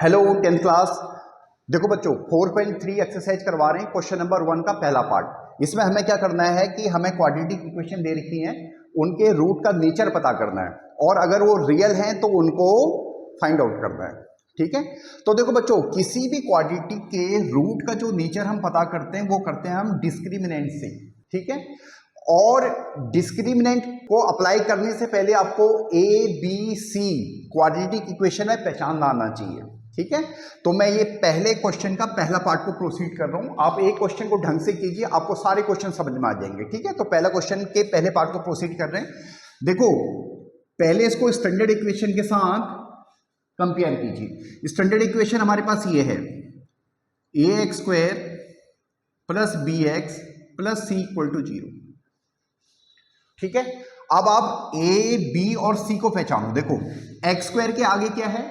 Hello 10th class. देखो बच्चों 4.3 exercise करवा रहे हैं। क्वेश्चन नंबर 1 का पहला पार्ट। इसमें हमें क्या करना है कि हमें क्वाड्रेटिक इक्वेशन दे रखी हैं, उनके रूट का नेचर पता करना है और अगर वो रियल हैं तो उनको फाइंड आउट करना है। ठीक है, तो देखो बच्चों किसी भी क्वाड्रेटिक के रूट का जो नेचर हम पता करते हैं वो करते हैं हम डिस्क्रिमिनेंट से। ठीक है, और डिस्क्रिमिनेंट को अप्लाई करने से पहले आपको A B C quadratic equation में पहचान आना चाहिए। ठीक है, तो मैं ये पहले क्वेश्चन का पहला पार्ट को प्रोसीड कर रहा हूं। आप एक क्वेश्चन को ढंग से कीजिए, आपको सारे क्वेश्चन समझ में आ जाएंगे। ठीक है, तो पहला क्वेश्चन के पहले पार्ट को प्रोसीड कर रहे हैं। देखो पहले इसको स्टैंडर्ड इक्वेशन के साथ कंपेयर कीजिए। स्टैंडर्ड इक्वेशन हमारे पास ये है, a x square plus b x plus c equal to 0। ठीक है, अब आप ए बी और सी को पहचानो। देखो एक्स स्क्वायर के आगे क्या है,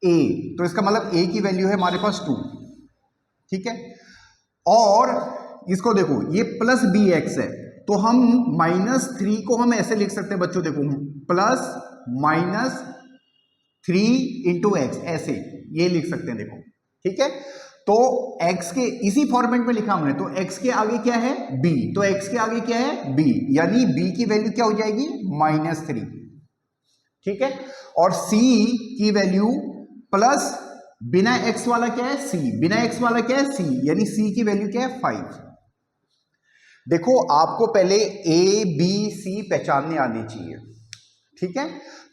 ए, तो इसका मतलब ए की वैल्यू है हमारे पास 2। ठीक है, और इसको देखो ये प्लस बी एक्स है, तो हम -3 को हम ऐसे लिख सकते हैं बच्चों। देखो प्लस माइनस 3 इंटू एक्स, ऐसे ये लिख सकते हैं। देखो ठीक है, तो x के इसी फॉर्मेट में लिखा हमने, तो x के आगे क्या है b, तो x के आगे क्या है b, यानी b की वैल्यू क्या हो जाएगी -3। ठीक है, और c की वैल्यू प्लस बिना x वाला क्या है c, बिना x वाला क्या है c, यानी c की वैल्यू क्या है 5। देखो आपको पहले a b c पहचानने आनी चाहिए। ठीक है,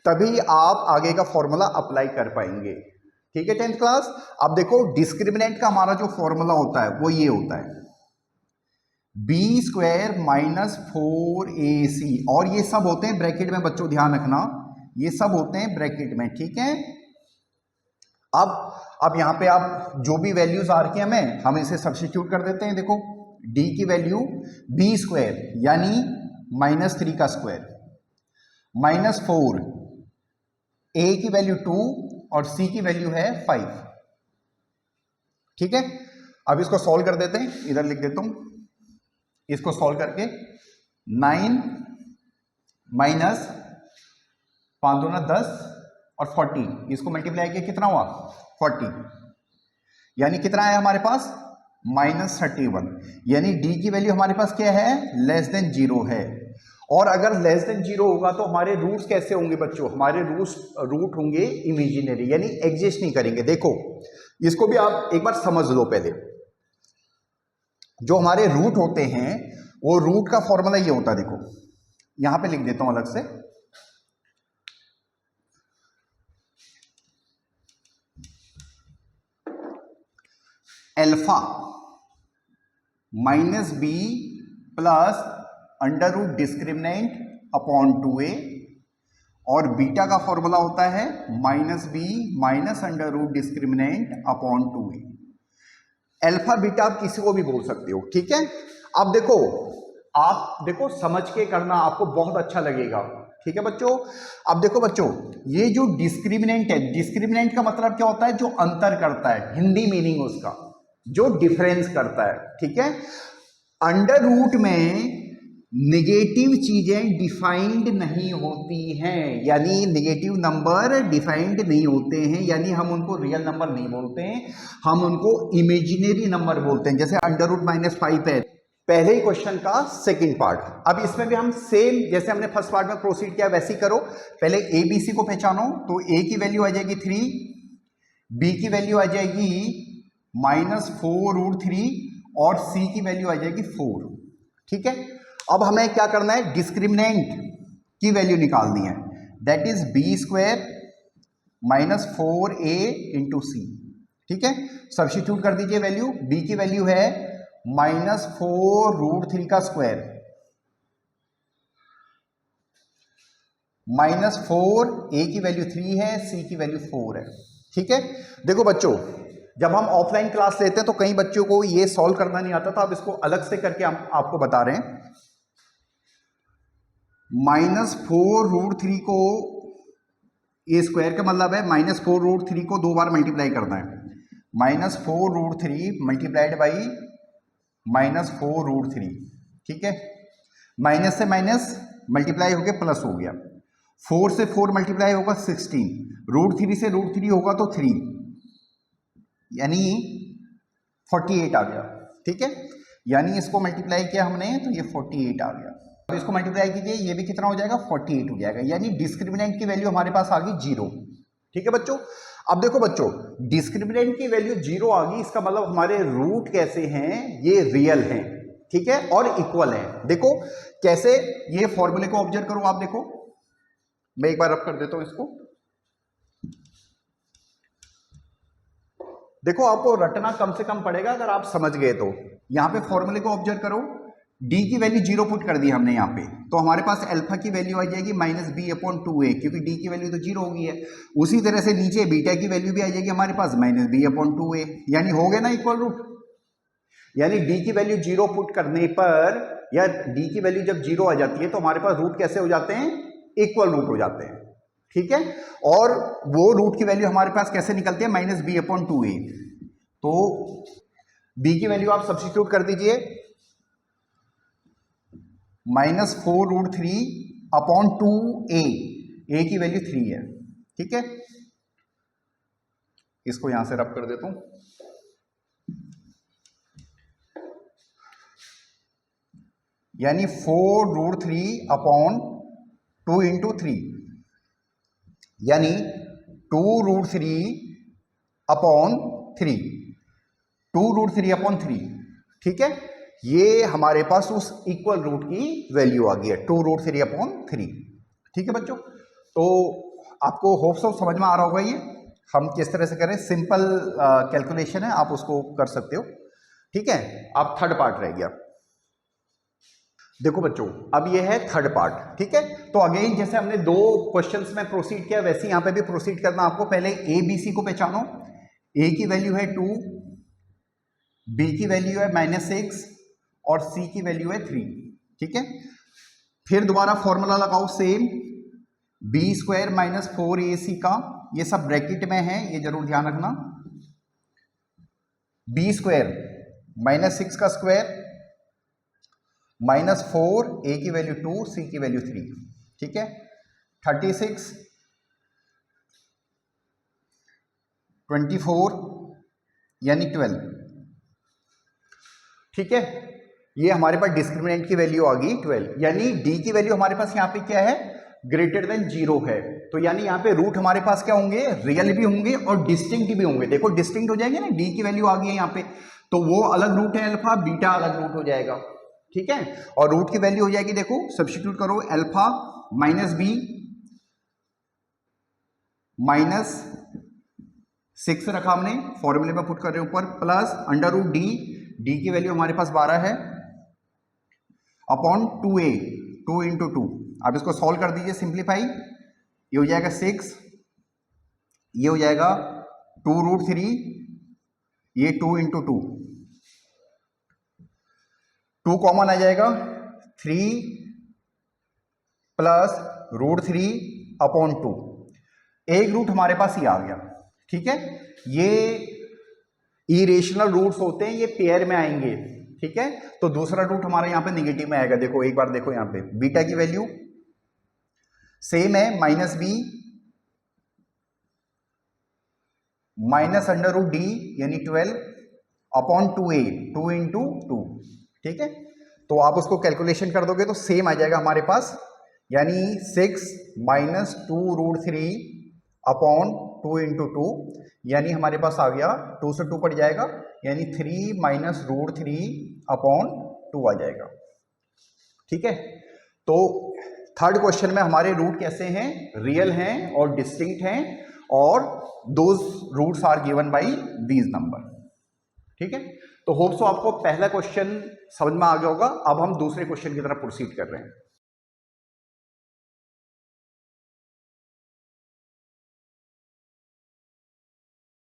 तभी आप आगे का फॉर्मूला अप्लाई कर पाएंगे। ठीक है 10th क्लास। अब देखो डिस्क्रिमिनेंट का हमारा जो फॉर्मूला होता है वो ये होता है बी स्क्वायर माइनस 4ac, और ये सब होते हैं ब्रैकेट में बच्चों, ध्यान रखना ये सब होते हैं ब्रैकेट में। ठीक है, अब यहां पे आप जो भी वैल्यूज आ रही है हम इसे सब्स्टिट्यूट कर देते हैं। देखो d की वैल्यू बी स्क्वायर यानी -3 का स्क्वायर -4, a की वैल्यू 2 और c की वैल्यू है 5। ठीक है, अब इसको सॉल्व कर देते हैं, इधर लिख देता हूं। इसको सॉल्व करके 9 माइनस 5 दूना 10 और 40, इसको मल्टीप्लाई किया कितना हुआ 40, यानी कितना है हमारे पास -31, यानी d की वैल्यू हमारे पास क्या है <0 है। और अगर <0 होगा तो हमारे रूट्स कैसे होंगे बच्चों, हमारे रूट होंगे इमेजिनरी, यानी एग्जिस्ट नहीं करेंगे। देखो इसको भी आप एक बार समझ लो। पहले जो हमारे रूट होते हैं वो रूट का फॉर्मूला ये होता है। देखो यहां पे लिख देता हूं अलग से, alpha minus B plus under root discriminant upon 2a, और बीटा का फॉर्मूला होता है -b minus under root discriminant upon 2a। Alpha beta आप किसी को भी बोल सकते हो। ठीक है, अब देखो आप देखो समझ के करना, आपको बहुत अच्छा लगेगा। ठीक है बच्चों, अब देखो बच्चों ये जो डिस्क्रिमिनेंट है, डिस्क्रिमिनेंट का मतलब क्या होता है, जो अंतर करता है, हिंदी मीनिंग उसका जो डिफरेंस करता है। ठीक है, अंडर रूट में नेगेटिव चीजें डिफाइंड नहीं होती हैं, यानी नेगेटिव नंबर डिफाइंड नहीं होते हैं, यानी हम उनको रियल नंबर नहीं बोलते हैं, हम उनको इमेजिनरी नंबर बोलते हैं। जैसे अंडर रूट -5 है, पहले ही क्वेश्चन का सेकंड पार्ट। अब इसमें भी हम सेम जैसे हमने फर्स्ट पार्ट में प्रोसीड किया वैसे ही करो। पहले ए बी सी को पहचानो, तो ए की वैल्यू आ जाएगी 3, बी की वैल्यू आ जाएगी -4√3 और सी की वैल्यू आ जाएगी 4। ठीक है, अब हमें क्या करना है, डिस्क्रिमिनेंट की वैल्यू निकालनी है, that is b square -4a into c. ठीक है, सब्स्टिट्यूट कर दीजिए वैल्यू। b की वैल्यू है -4√3 का स्क्वायर -4, a की वैल्यू 3 है, c की वैल्यू 4 है। ठीक है, देखो बच्चों जब हम ऑफलाइन क्लास लेते हैं तो कई बच्चों को ये सॉल्व करना नहीं आता था, अब इसको अलग से करके हम आपको बता रहे हैं। -4√3 को ए स्क्वायर का मतलब है -4√3 को 2 बार मल्टीप्लाई करना है, -4√3 मल्टीप्लाइड बाई -4√3। ठीक है, माइनस से माइनस मल्टीप्लाई हो गया प्लस हो गया, 4 से 4 मल्टीप्लाई होगा 16, √3 से √3 होगा तो 3, यानी 48 आ गया। ठीक है, यानी इसको मल्टीप्लाई किया हमने तो ये 48 आ गया। अब इसको मल्टीप्लाई कीजिए, ये भी कितना हो जाएगा 48 हो जाएगा, यानी डिस्क्रिमिनेंट की वैल्यू हमारे पास आ गई 0। ठीक है बच्चों, अब देखो बच्चों डिस्क्रिमिनेंट की वैल्यू 0 आ गई, इसका मतलब हमारे रूट कैसे हैं, ये रियल हैं। ठीक है, और इक्वल है। देखो कैसे, ये फॉर्मूले को ऑब्जर्व करो आप, देखो मैं एक बार रब कर देता हूं इसको। देखो आपको रटना कम से कम पड़ेगा अगर आप समझ गए तो। यहां पे फॉर्मूले को ऑब्जर्व करो, डी की वैल्यू 0 पुट कर दी हमने यहाँ पे, तो हमारे पास अल्फा की वैल्यू आ जाएगी -b/2a, क्योंकि डी की वैल्यू तो 0 हो गई है। उसी तरह से नीचे बीटा की वैल्यू भी आ जाएगी हमारे पास -b/2a, यानी हो गया ना इक्वल रूट। यानी डी की वैल्यू 0 पुट करने पर, या डी की वैल्यू जब 0 आ जाती है तो हमारे पास रूट कैसे हो जाते हैं, इक्वल रूट हो जाते हैं। ठीक है, और वो रूट की वैल्यू हमारे पास कैसे निकलती है, -b/2a। तो b की वैल्यू आप सब्स्टिट्यूट कर दीजिए, -4√3/2a, a की वैल्यू 3 है। ठीक है, इसको यहां से रब कर देता हूं, यानी 4√3/2 × 3, यानी 2√3/3, 2√3/3। ठीक है, ये हमारे पास उस इक्वल रूट की वैल्यू आ गई है 2√3/3। ठीक है बच्चों, तो आपको होप सो समझ में आ रहा होगा ये हम किस तरह से करें। सिंपल कैलकुलेशन है, आप उसको कर सकते हो। ठीक है, अब थर्ड पार्ट रह गया। देखो बच्चों, अब ये है थर्ड पार्ट। ठीक है, तो अगेन जैसे हमने 2 क्वेश्चंस में प्रोसीड किया, वैसे यहां पे भी प्रोसीड करना आपको। पहले ए बी सी को पहचानो, ए की वैल्यू है 2, बी की वैल्यू है -6 और सी की वैल्यू है 3। ठीक है, फिर दोबारा फॉर्मूला लगाओ सेम, b² - 4ac का, ये सब ब्रैकेट में है, ये जरूर ध्यान रखना। b² -6 का स्क्वायर -4, a की वैल्यू 2, c की वैल्यू 3। ठीक है, 36, 24 यानी 12। ठीक है, ये हमारे पास डिस्क्रिमिनेंट की वैल्यू आ गई 12, यानी d की वैल्यू हमारे पास यहाँ पे क्या है, ग्रेटर देन 0 है। तो यानी यहाँ पे रूट हमारे पास क्या होंगे, रियल भी होंगे और डिस्टिंक्ट भी होंगे। देखो डिस्टिंक्ट हो जाएंगे ना, d की वैल्यू आ गई है यहाँ पे, तो वो अलग रूट है अल्फा, बीटा अलग रूट हो जाएगा। ठीक है, और रूट की वैल्यू हो जाएगी, देखो सब्स्टिट्यूट करो, अल्फा -b -6 रखा हमने, फॉर्मूले में पुट कर रहे हैं ऊपर, प्लस √d, d की वैल्यू हमारे पास 12 है, अपॉन 2a, 2 × 2। अब इसको सॉल्व कर दीजिए, सिंप्लीफाई, ये हो जाएगा 6, ये हो जाएगा 2√3, ये 2 × 2, 2 कॉमन आ जाएगा, 3 प्लस √3/2, एक रूट हमारे पास ये आ गया। ठीक है, ये इरेशनल रूट्स होते हैं, ये पेयर में आएंगे। ठीक है, तो दूसरा रूट हमारा यहाँ पे नेगेटिव में आएगा। देखो एक बार देखो, यहाँ पे बीटा की वैल्यू सेम है, -b -√d यानी 12/2a, 2 × 2। ठीक है, तो आप उसको कैलकुलेशन कर दोगे तो सेम आ जाएगा हमारे पास, यानी 6 - 2√3/2 × 2, यानी हमारे पास आ गया 2 से 2 कट जाएगा, यानी 3 - √3/2 आ जाएगा। ठीक है, तो थर्ड क्वेश्चन में हमारे रूट कैसे हैं, रियल हैं और डिस्टिंक्ट हैं, और those roots are given by these number. ठीक है, तो होप सो आपको पहला क्वेश्चन समझ में आ गया होगा। अब हम दूसरे क्वेश्चन की तरफ प्रोसीड कर रहे हैं।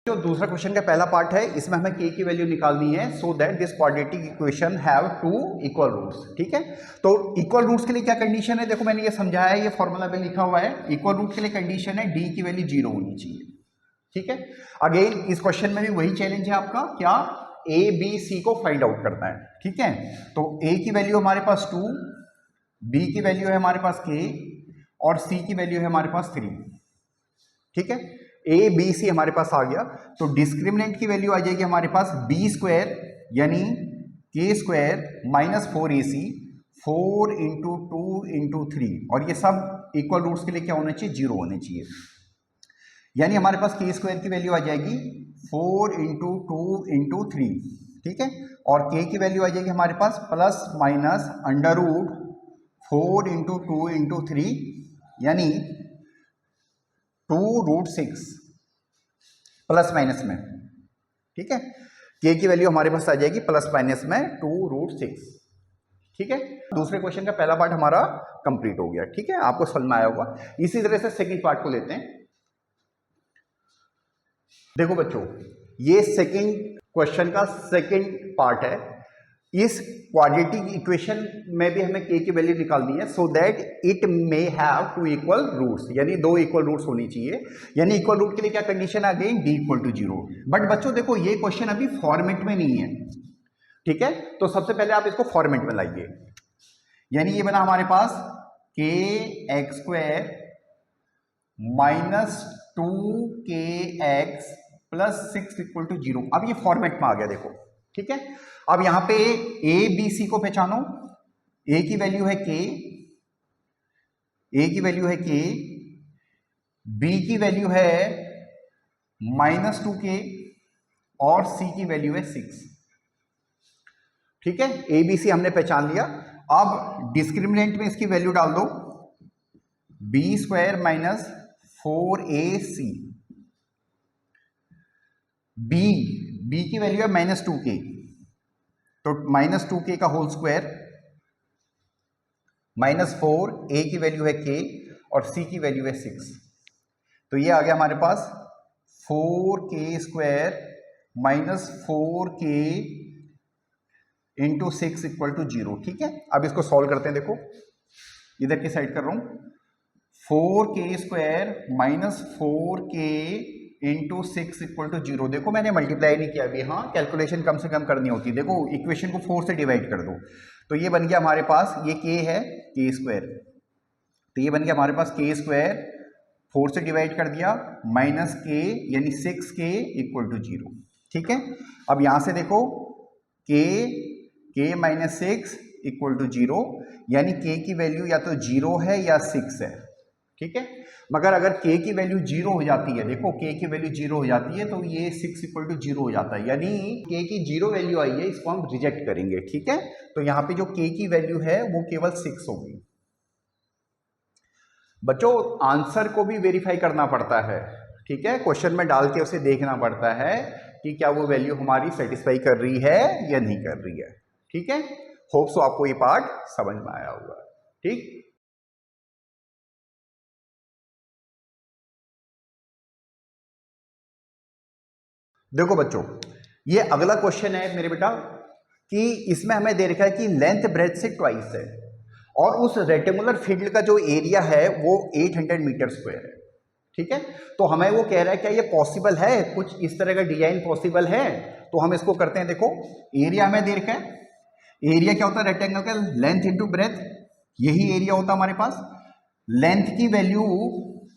जो दूसरा क्वेश्चन का पहला पार्ट है, इसमें हमें k की वैल्यू निकालनी है, so that this quadratic equation have 2 equal roots. ठीक है, तो इक्वल रूट्स के लिए क्या कंडीशन है, देखो मैंने ये समझाया है, ये फॉर्मूला में लिखा हुआ है। इक्वल रूट के लिए कंडीशन है d की वैल्यू 0 होनी चाहिए। ठीक है, अगेन इस क्वेश्चन में भी वही चैलेंज है आपका, क्या a b c को फाइंड आउट करना है। ठीक है, तो a की वैल्यू हमारे पास 2, b की वैल्यू है हमारे पास k, और c की वैल्यू है हमारे पास 3। ठीक है, ए बी सी हमारे पास आ गया, तो डिस्क्रिमिनेंट की वैल्यू आ जाएगी हमारे पास बी स्क्वायर यानी के square minus 4ac 4 into 2 into 3, और ये सब इक्वल रूट्स के लिए क्या होना चाहिए, 0 होने चाहिए। यानी हमारे पास के स्क्वायर की वैल्यू आ जाएगी 4 इंटू 2 इंटू 3, ठीक है, और के की वैल्यू आ जाएगी हमारे पास plus minus under root 4 into 2 into 3 यानी 2 रूट 6 प्लस माइनस में, ठीक है, के की वैल्यू हमारे पास आ जाएगी प्लस माइनस में 2 रूट 6, ठीक है। दूसरे क्वेश्चन का पहला पार्ट हमारा कंप्लीट हो गया, ठीक है, आपको समझ में आया होगा। इसी तरह से सेकंड पार्ट को लेते हैं। देखो बच्चों, ये सेकंड क्वेश्चन का सेकंड पार्ट है। इस क्वाड्रेटिक इक्वेशन में भी हमें के की वैल्यू निकालनी है, so that it may have 2 equal roots, यानी 2 इक्वल रूट्स होनी चाहिए। यानी इक्वल रूट के लिए क्या कंडीशन आ गई, डी इक्वल टू 0। बट बच्चों देखो, ये क्वेश्चन अभी फॉर्मेट में नहीं है, ठीक है, तो सबसे पहले आप इसको फॉर्मेट में लाइए। यानी ये बना हमारे पास के X square minus 2 KX plus 6 equal to 0। अब ये फॉर्मेट में आ गया, देखो, ठीक है। अब यहां पे ए बी सी को पहचानो। ए की वैल्यू है के, ए की वैल्यू है के, बी की वैल्यू है माइनस 2K और सी की वैल्यू है 6, ठीक है। ए बी सी हमने पहचान लिया। अब डिस्क्रिमिनेंट में इसकी वैल्यू डाल दो, B square minus 4AC, B की वैल्यू है माइनस 2K, तो माइनस 2K का होल स्क्वायर माइनस 4, ए की वैल्यू है K और सी की वैल्यू है 6, तो ये आ गया हमारे पास 4K square minus 4K into 6 equal to 0, ठीक है। अब इसको सॉल्व करते हैं। देखो, इधर की साइड कर रहा हूं, 4K square minus 4K into 6 equal to 0। देखो, मैंने मल्टीप्लाई नहीं किया अभी, हाँ, कैलकुलेशन कम से कम करनी होती है। देखो, इक्वेशन को 4 से डिवाइड कर दो, तो ये बन गया हमारे पास, ये k है, k स्क्वायर, तो ये बन गया हमारे पास k स्क्वायर, 4 से डिवाइड कर दिया, माइनस k यानी 6K इक्वल टू 0, ठीक है। अब यहां से देखो, k माइनस 6 इक्वल टू 0, यानी k की वैल्यू या तो 0 है या 6 है, ठीक है। मगर अगर k की वैल्यू 0 हो जाती है, देखो k की वैल्यू 0 हो जाती है, तो ये 6 इक्वल टू 0 हो जाता है, यानी k की 0 वैल्यू आई है, इसको हम रिजेक्ट करेंगे, ठीक है। तो यहां पे जो k की वैल्यू है वो केवल 6 होगी। बच्चों, आंसर को भी वेरीफाई करना पड़ता है, ठीक है, क्वेश्चन में डाल के उसे देखना पड़ता है कि क्या वो वैल्यू हमारी सेटिस्फाई कर रही है या नहीं कर रही है, ठीक है। होप सो आपको ये पार्ट समझ में आया होगा, ठीक। देखो बच्चों, ये अगला क्वेश्चन है मेरे बेटा कि इसमें हमें दे रखा है कि लेंथ ब्रेथ से ट्वाइस है और उस रेक्टेंगुलर फील्ड का जो एरिया है वो 800 मीटर स्क्वायर है, ठीक है। तो हमें वो कह रहा है क्या ये पॉसिबल है, कुछ इस तरह का डिजाइन पॉसिबल है, तो हम इसको करते हैं। देखो, एरिया हमें दे रखा है, एरिया क्या होता है रेक्टेंगल का, लेंथ इंटू ब्रेथ, यही एरिया होता है हमारे पास। लेंथ की वैल्यू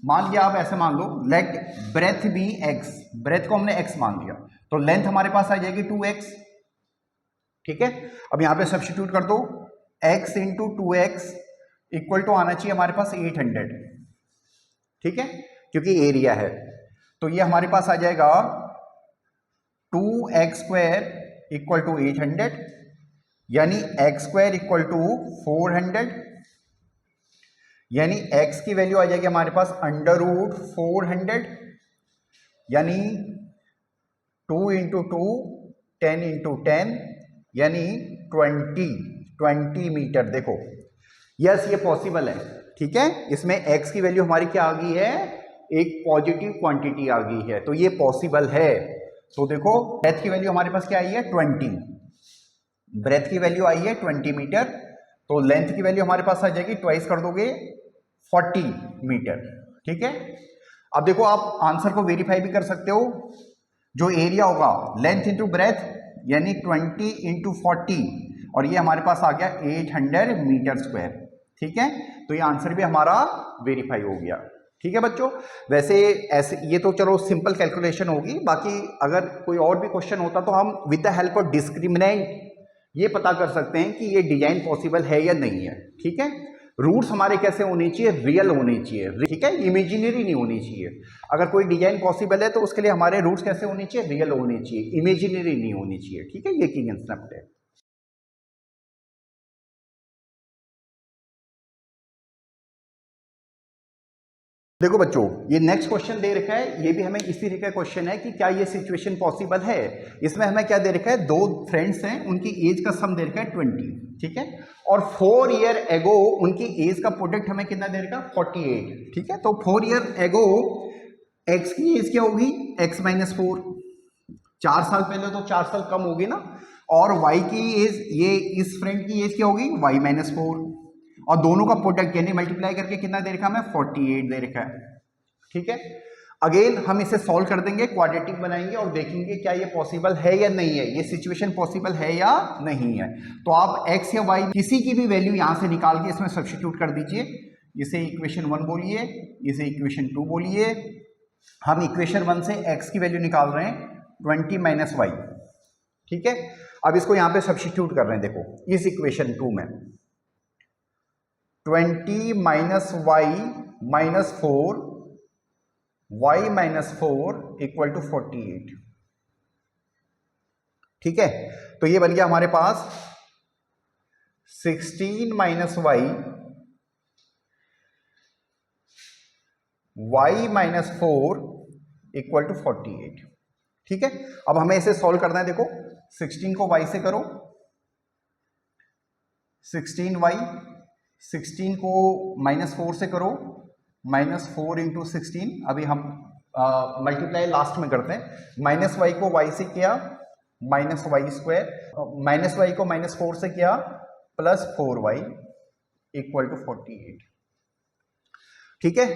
मान लिया, आप ऐसे मान लो, let breadth be x, breadth को हमने x मान लिया, तो लेंथ हमारे पास आ जाएगी 2x, ठीक है। अब यहां पे सब्स्टिट्यूट कर दो, x into 2x equal to आना चाहिए हमारे पास 800, ठीक है, क्योंकि एरिया है। तो ये हमारे पास आ जाएगा 2x स्क्वायर इक्वल टू 800, यानी x स्क्वायर इक्वल टू 400, यानी x की वैल्यू आ जाएगी हमारे पास अंडर रूट 400, यानी 2 इंटू 2 10 इंटू 10 यानी 20 मीटर। देखो, यस ये पॉसिबल है, ठीक है। इसमें x की वैल्यू हमारी क्या आ गई है, एक पॉजिटिव क्वांटिटी आ गई है, तो ये पॉसिबल है। तो देखो, ब्रेथ की वैल्यू हमारे पास क्या आई है 20, ब्रेथ की वैल्यू आई है 20 मीटर, तो लेंथ की वैल्यू हमारे पास आ जाएगी, ट्वाइस कर दोगे 40 मीटर, ठीक है। अब देखो, आप आंसर को वेरीफाई भी कर सकते हो, जो एरिया होगा लेंथ इंटू ब्रेथ यानी 20 इंटू 40, और ये हमारे पास आ गया 800 मीटर स्क्वायर, ठीक है। तो ये आंसर भी हमारा वेरीफाई हो गया, ठीक है बच्चों। वैसे ऐसे ये तो चलो सिंपल कैलकुलेशन होगी, बाकी अगर कोई और भी क्वेश्चन होता तो हम with the help of discriminant ये पता कर सकते हैं कि ये डिजाइन पॉसिबल है या नहीं है। ठीक है, रूट्स हमारे कैसे होने चाहिए, रियल होने चाहिए, ठीक है, इमेजिनरी नहीं होनी चाहिए। अगर कोई डिजाइन पॉसिबल है तो उसके लिए हमारे रूट्स कैसे होने चाहिए, रियल होने चाहिए, इमेजिनरी नहीं होनी चाहिए। ठीक है, ये की कंसेप्ट है। देखो बच्चों, ये नेक्स्ट क्वेश्चन दे रखा है, ये भी हमें इसी तरह का क्वेश्चन है कि क्या ये सिचुएशन पॉसिबल है। इसमें हमें क्या दे रखा है, दो फ्रेंड्स हैं, उनकी एज का सम दे रखा है 20, ठीक है, और 4 ईयर एगो उनकी एज का प्रोडक्ट हमें कितना दे रखा है, 48। ठीक है, तो 4 ईयर एगो एक्स की एज क्या होगी, x माइनस 4, 4 साल पहले तो 4 साल कम होगी ना, और y की एज, ये इस फ्रेंड की एज क्या होगी, y माइनस 4, और दोनों का प्रोडक्ट यानी मल्टीप्लाई करके कितना दे रखा है, हमें 48 दे रखा है। ठीक है, अगेन हम इसे सॉल्व कर देंगे, क्वाड्रेटिक बनाएंगे और देखेंगे क्या ये पॉसिबल है या नहीं है, ये सिचुएशन पॉसिबल है या नहीं है। तो आप x या y किसी की भी वैल्यू यहां से निकाल के इसमें सब्स्टिट्यूट कर दीजिए। इसे इक्वेशन 1 बोलिए, इसे इक्वेशन 2 बोलिए। हम इक्वेशन 1 से x की वैल्यू निकाल रहे हैं 20 माइनस वाई। ठीक है, अब इसको यहां पे सब्स्टिट्यूट कर रहे हैं। देखो इस इक्वेशन 2 में 20 minus Y minus 4, y minus 4 equal to 48। ठीक है, तो ये बन गया हमारे पास 16 minus Y minus 4 equal to 48। ठीक है, अब हमें इसे सॉल्व करना है। देखो 16 को y से करो, 16y, 16 को माइनस 4 से करो, माइनस 4 इंटू 16, अभी हम मल्टीप्लाई लास्ट में करते हैं। माइनस वाई को y से किया minus Y square, minus Y को माइनस 4 से किया प्लस 4y इक्वल टू 48। ठीक है,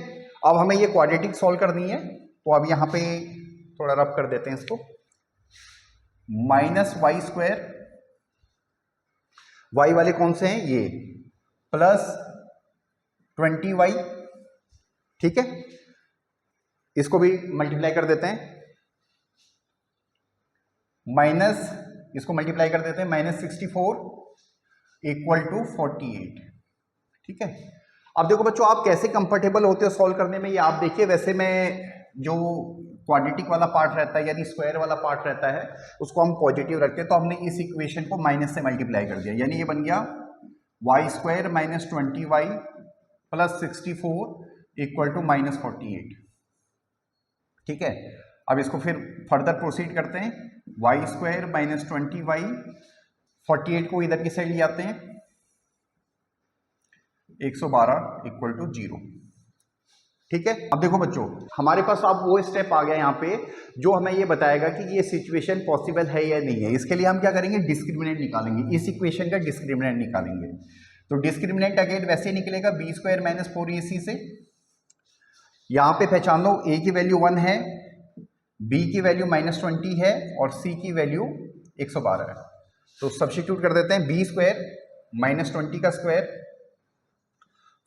अब हमें ये क्वाड्रेटिक सॉल्व करनी है, तो अब यहां पे थोड़ा रब कर देते हैं इसको। माइनस वाई स्क्वायर, वाई वाले कौन से हैं, ये, प्लस 20y। ठीक है, इसको भी मल्टीप्लाई कर देते हैं, माइनस, इसको मल्टीप्लाई कर देते हैं, माइनस 64 इक्वल टू 48। ठीक है, अब देखो बच्चों आप कैसे कंफर्टेबल होते हो सॉल्व करने में, ये आप देखिए। वैसे में जो क्वाड्रेटिक वाला पार्ट रहता है यानी स्क्वायर वाला पार्ट रहता है उसको हम पॉजिटिव रखते हैं, तो हमने इस इक्वेशन को माइनस से मल्टीप्लाई कर दिया, यानी ये बन गया Y square minus 20y plus 64 equal to minus 48। ठीक है, अब इसको फिर फर्दर प्रोसीड करते हैं, वाई स्क्वायर माइनस 20y, 48 को इधर की साइड ले आते हैं, 112 इक्वल टू 0। ठीक है, अब देखो बच्चों हमारे पास अब वो स्टेप आ गया यहाँ पे जो हमें ये बताएगा कि ये सिचुएशन पॉसिबल है या नहीं है। इसके लिए हम क्या करेंगे, डिस्क्रिमिनेंट निकालेंगे, इस इक्वेशन का डिस्क्रिमिनेंट निकालेंगे। तो डिस्क्रिमिनेंट अगेन वैसे निकलेगा बी स्क्वायर माइनस 4ac से। यहाँ पे पहचान लो a की वैल्यू 1 है, b की वैल्यू माइनस 20 है और c की वैल्यू 112 है। तो सब्स्टिट्यूट कर देते हैं, बी स्क्वायर माइनस 20 का स्क्वायर,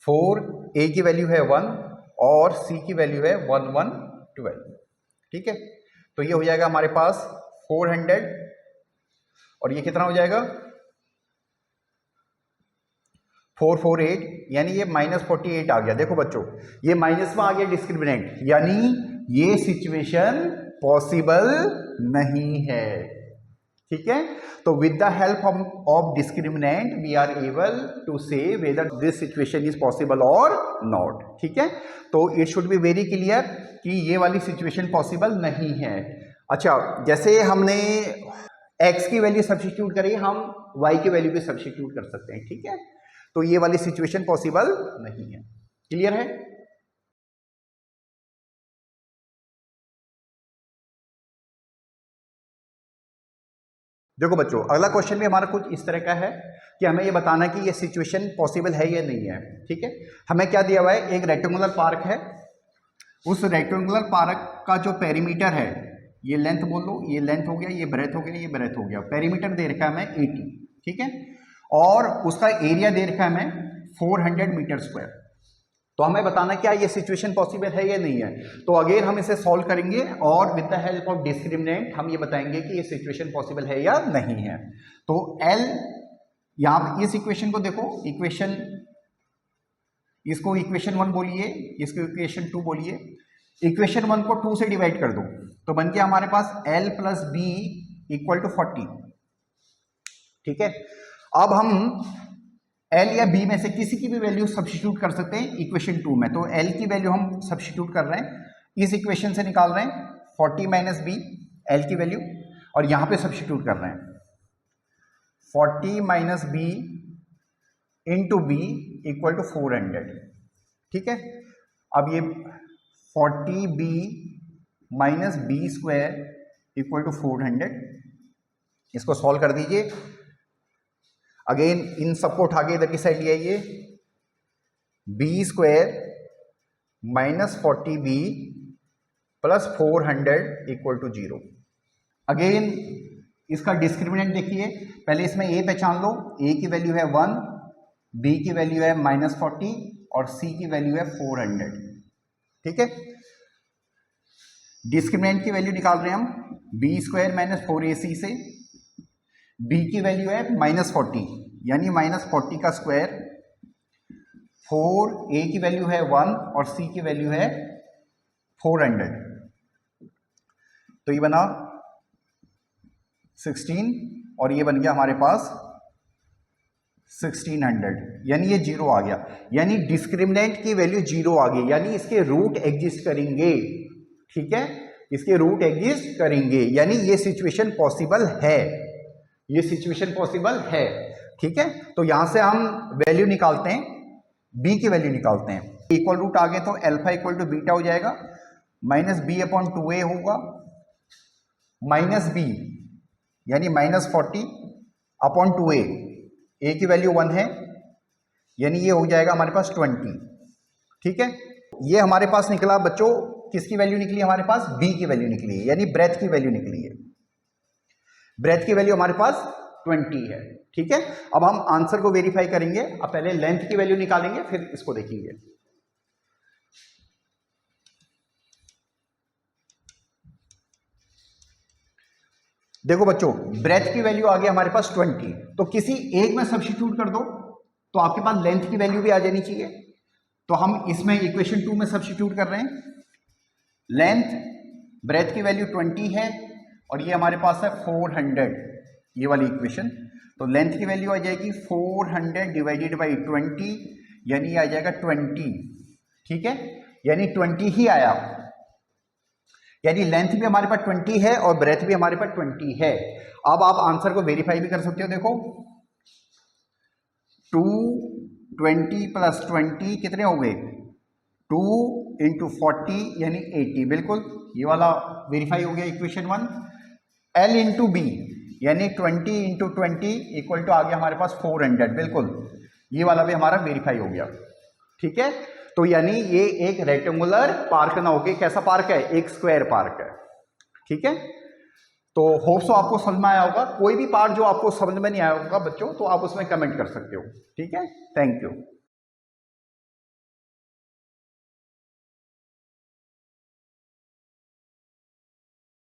4, a की वैल्यू है 1 और c की वैल्यू है 1112। ठीक है, तो ये हो जाएगा हमारे पास 400 और ये कितना हो जाएगा 448, यानी ये माइनस 48 आ गया। देखो बच्चों ये माइनस में आ गया डिस्क्रिमिनेंट, यानी ये सिचुएशन पॉसिबल नहीं है। ठीक है, तो with the help of discriminant we are able to say whether this situation is possible or not. ठीक है, तो it should be very clear कि ये वाली सिचुएशन पॉसिबल नहीं है। अच्छा, जैसे हमने x की वैल्यू सब्स्टिट्यूट करी, हम y की वैल्यू भी सब्स्टिट्यूट कर सकते हैं। ठीक है, तो ये वाली सिचुएशन पॉसिबल नहीं है। क्लियर है? देखो बच्चों अगला क्वेश्चन भी हमारा कुछ इस तरह का है कि हमें ये बताना है कि ये सिचुएशन पॉसिबल है या नहीं है। ठीक है, हमें क्या दिया हुआ है, एक रेक्टेंगुलर पार्क है, उस रेक्टेंगुलर पार्क का जो पेरीमीटर है, ये लेंथ बोल लो, ये लेंथ हो गया, ये ब्रेथ हो गया, ये ब्रेथ हो गया, पेरीमीटर दे रखा है हमें 80। ठीक है, और उसका एरिया दे रखा है हमें 400 मीटर स्क्वायर। तो हमें बताना क्या ये सिचुएशन पॉसिबल है या नहीं है। तो अगेन हम इसे सॉल्व करेंगे और with the help of discriminant हम ये बताएंगे कि ये सिचुएशन पॉसिबल है या नहीं है। तो L, यहाँ इस इक्वेशन को देखो, इक्वेशन, इसको इक्वेशन 1 बोलिए, इसको इक्वेशन 2 बोलिए। इक्वेशन 1 को 2 से डिवाइड कर दो तो बन गया हमारे पास L plus B equal to 40। ठीक है, अब हम L या B में से किसी की भी वैल्यू सब्स्टिट्यूट कर सकते हैं इक्वेशन 2 में। तो L की वैल्यू हम सब्स्टिट्यूट कर रहे हैं, इस इक्वेशन से निकाल रहे हैं 40 माइनस बी L की वैल्यू, और यहाँ पे सब्स्टिट्यूट कर रहे हैं 40 minus B into B equal to 400। ठीक है, अब ये 40b minus B square equal to 400, इसको सॉल्व कर दीजिए। अगेन इन सबको उठा के इधर की साइड ले आइए, B square minus 40b plus 400 equal to 0। Again इसका डिस्क्रिमिनेंट देखिए, पहले इसमें a पहचान लो, a की वैल्यू है 1, b की वैल्यू है माइनस 40 और c की वैल्यू है 400। ठीक है, डिस्क्रिमिनेंट की वैल्यू निकाल रहे हैं हम, बी स्क्वायर माइनस 4ac से b की वैल्यू है माइनस 40 यानी माइनस 40 का स्क्वायर, 4a की वैल्यू है 1 और c की वैल्यू है 400, तो ये बना 16 और ये बन गया हमारे पास 1600, यानी ये 0 आ गया, यानी डिस्क्रिमिनेंट की वैल्यू 0 आ गई, यानी इसके रूट एग्जिस्ट करेंगे। ठीक है, इसके रूट एग्जिस्ट करेंगे, यानी ये सिचुएशन पॉसिबल है, ये सिचुएशन पॉसिबल है। ठीक है, तो यहां से हम वैल्यू निकालते हैं, b की वैल्यू निकालते हैं, इक्वल रूट आ गए तो अल्फा इक्वल टू बीटा हो जाएगा, माइनस बी अपॉन 2a होगा, माइनस बी यानी माइनस 40 अपॉन 2a, a की वैल्यू 1 है यानी ये हो जाएगा हमारे पास 20। ठीक है, ये हमारे पास निकला बच्चों, किसकी वैल्यू निकली हमारे पास, b की वैल्यू निकली है, यानी ब्रेथ की वैल्यू निकली है, ब्रेथ की वैल्यू हमारे पास 20 है। ठीक है, अब हम आंसर को वेरीफाई करेंगे, अब पहले लेंथ की वैल्यू निकालेंगे फिर इसको देखेंगे। देखो बच्चों, ब्रेथ की वैल्यू आ गई हमारे पास 20, तो किसी एक में सब्स्टिट्यूट कर दो तो आपके पास लेंथ की वैल्यू भी आ जानी चाहिए। तो हम इसमें इक्वेशन 2 में सब्स्टिट्यूट कर रहे हैं, लेंथ ब्रेथ की वैल्यू 20 है और ये हमारे पास है 400, ये वाली इक्वेशन, तो लेंथ की वैल्यू आ जाएगी 400 डिवाइडेड बाई 20 यानी आ जाएगा 20। ठीक है, यानी 20 ही आया, यानी लेंथ भी हमारे पास 20 है और ब्रेथ भी हमारे पास 20 है। अब आप आंसर को वेरीफाई भी कर सकते हो, देखो 220 प्लस 20 कितने हो गए, 2 इंटू 40 यानी 80, बिल्कुल ये वाला वेरीफाई हो गया इक्वेशन 1। L इंटू बी यानी 20 इंटू 20 इक्वल टू आ गया हमारे पास 400, बिल्कुल ये वाला भी हमारा वेरीफाई हो गया। ठीक है, तो यानी ये एक रेक्टेंगुलर पार्क ना होके कैसा पार्क है, एक स्क्वायर पार्क है। ठीक है, तो होप सो आपको समझ में आया होगा, कोई भी पार्ट जो आपको समझ में नहीं आया होगा बच्चों तो आप उसमें कमेंट कर सकते हो। ठीक है, थैंक यू।